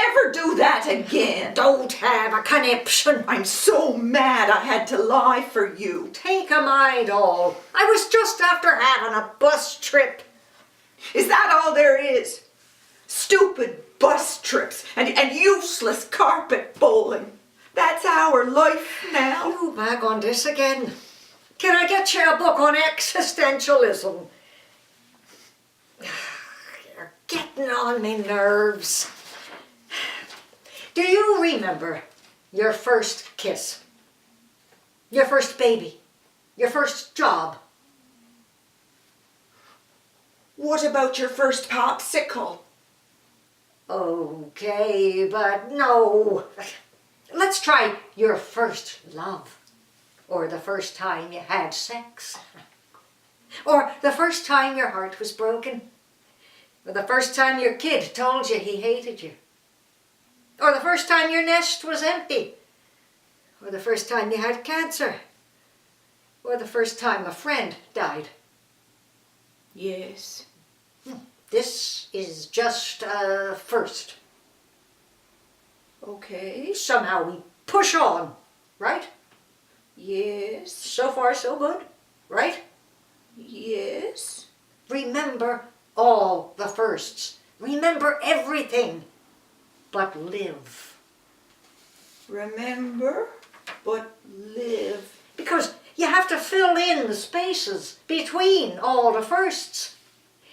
ever do that again. Don't have a conniption. I'm so mad I had to lie for you. Take a mind all. I was just after having a bus trip. Is that all there is? Stupid bus trips and useless carpet bowling. That's our life now. You back on this again? Can I get you a book on existentialism? You're getting on me nerves. Do you remember your first kiss? Your first baby? Your first job? What about your first popsicle? Okay, but no. Let's try your first love. Or the first time you had sex. Or the first time your heart was broken. Or the first time your kid told you he hated you. Or the first time your nest was empty. Or the first time you had cancer. Or the first time a friend died. Yes. This is just a first. Okay. Somehow we push on, right? Yes. So far so good, right? Yes. Remember all the firsts. Remember everything. But live. Remember, but live. Because you have to fill in the spaces between all the firsts.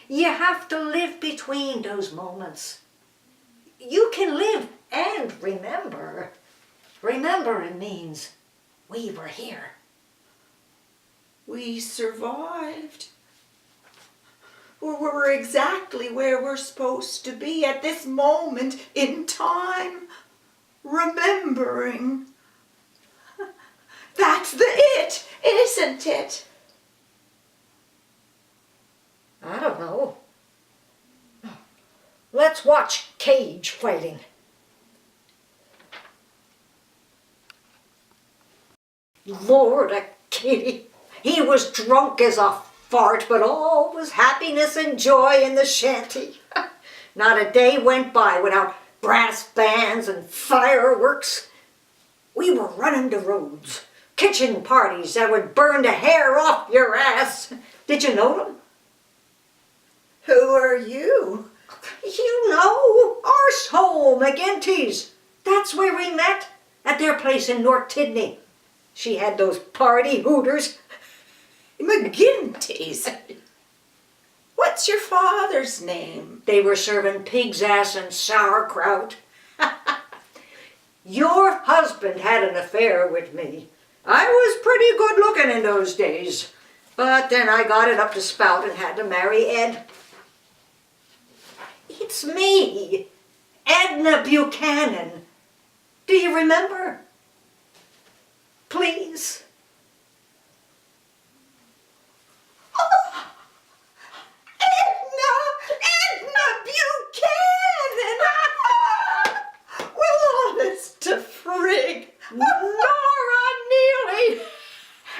You have to live between those moments. You can live and remember. Remembering means we were here. We survived. We're exactly where we're supposed to be at this moment in time. Remembering. That's the it, isn't it? I don't know. Let's watch cage fighting. Lord, Katie, he was drunk as a fart, but all was happiness and joy in the shanty. Not a day went by without brass bands and fireworks. We were running the roads, kitchen parties that would burn the hair off your ass. Did you know them? Who are you? You know, Arsehole McGinty's. That's where we met, at their place in North Tidney. She had those party hooters. McGinty's? What's your father's name? They were serving pig's ass and sauerkraut. Your husband had an affair with me. I was pretty good looking in those days. But then I got it up to spout and had to marry Ed. It's me, Edna Buchanan. Do you remember? Please. Edna Buchanan! Well, honest to frig. Nora Neely!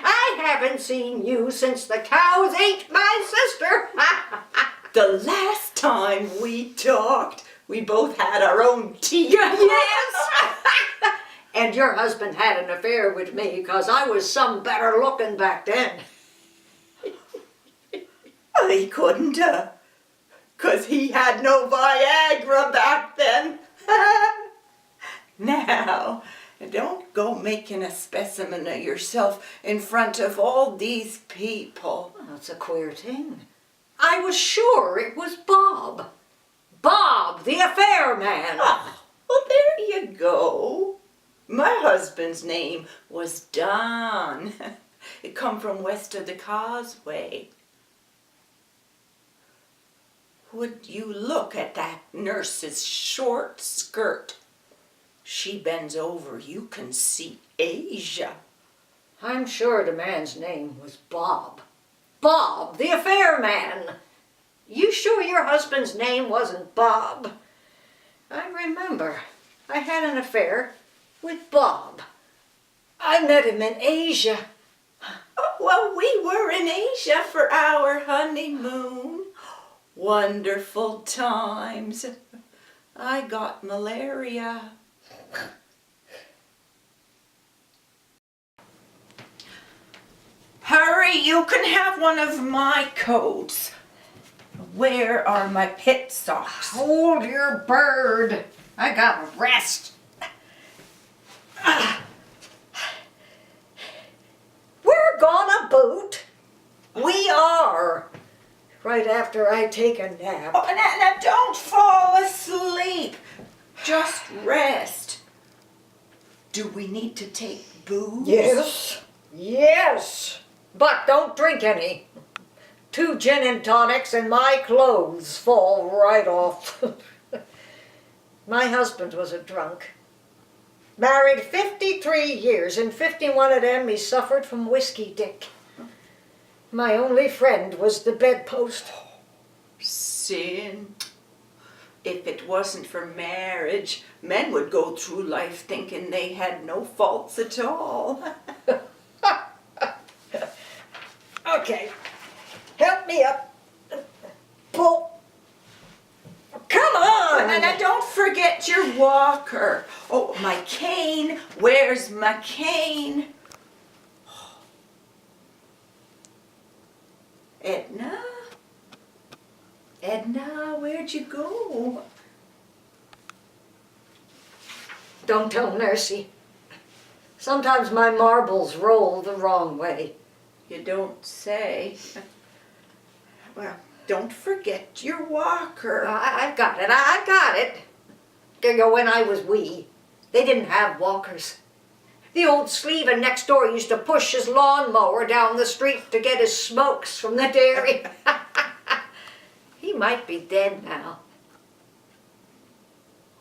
I haven't seen you since the cows ate my sister. The last time we talked, we both had our own tea. Yes! And your husband had an affair with me because I was some better looking back then. He couldn't, 'cause he had no Viagra back then. Now, don't go making a specimen of yourself in front of all these people. Well, that's a queer thing. I was sure it was Bob. Bob, the affair man. Oh, well, there you go. My husband's name was Don. It come from west of the causeway. Would you look at that nurse's short skirt? She bends over, you can see Asia. I'm sure the man's name was Bob. Bob, the affair man. You sure your husband's name wasn't Bob? I remember. I had an affair with Bob. I met him in Asia. Oh, well, we were in Asia for our honeymoon. Wonderful times. I got malaria. Hurry, you can have one of my coats. Where are my pit socks? Hold your bird. I gotta rest. We're gonna boot. We are. Right after I take a nap. Oh, now don't fall asleep. Just rest. Do we need to take booze? Yes. Yes. But don't drink any. 2 gin and tonics and my clothes fall right off. My husband was a drunk. Married 53 years, and 51 of them he suffered from whiskey dick. My only friend was the bedpost. Sin. If it wasn't for marriage, men would go through life thinking they had no faults at all. Okay, help me up. Pull. Come on! And don't forget your walker. Oh, my cane. Where's my cane? Edna? Edna, where'd you go? Don't tell Nursey. Sometimes my marbles roll the wrong way. You don't say. Well, don't forget your walker. I've got it. I've got it. You know, when I was wee, they didn't have walkers. The old Sleeven next door used to push his lawnmower down the street to get his smokes from the dairy. He might be dead now.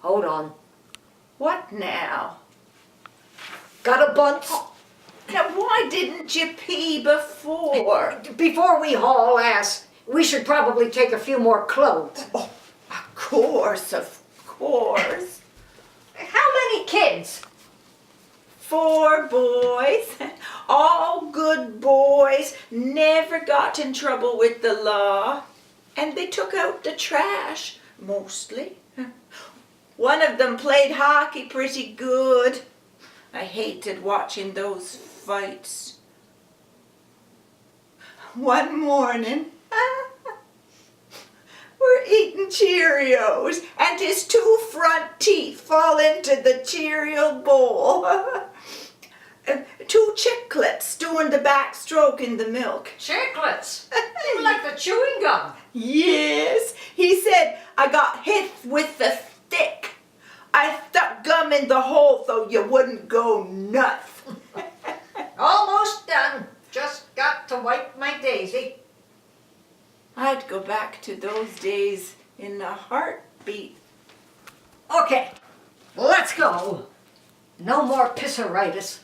Hold on. What now? Got a bunt? Now, why didn't you pee before? Before we haul ass, we should probably take a few more clothes. Oh, of course, of course. How many kids? 4 boys, all good boys, never got in trouble with the law, and they took out the trash, mostly. One of them played hockey pretty good. I hated watching those fights. One morning, we're eating Cheerios, and his 2 front teeth fall into the Cheerio bowl. 2 chiclets doing the backstroke in the milk. Chiclets. They were like the chewing gum. Yes, he said I got hit with the stick. I stuck gum in the hole so you wouldn't go nuts. Almost done. Just got to wipe my daisy. I'd go back to those days in a heartbeat. Okay, let's go. No more pissaritis.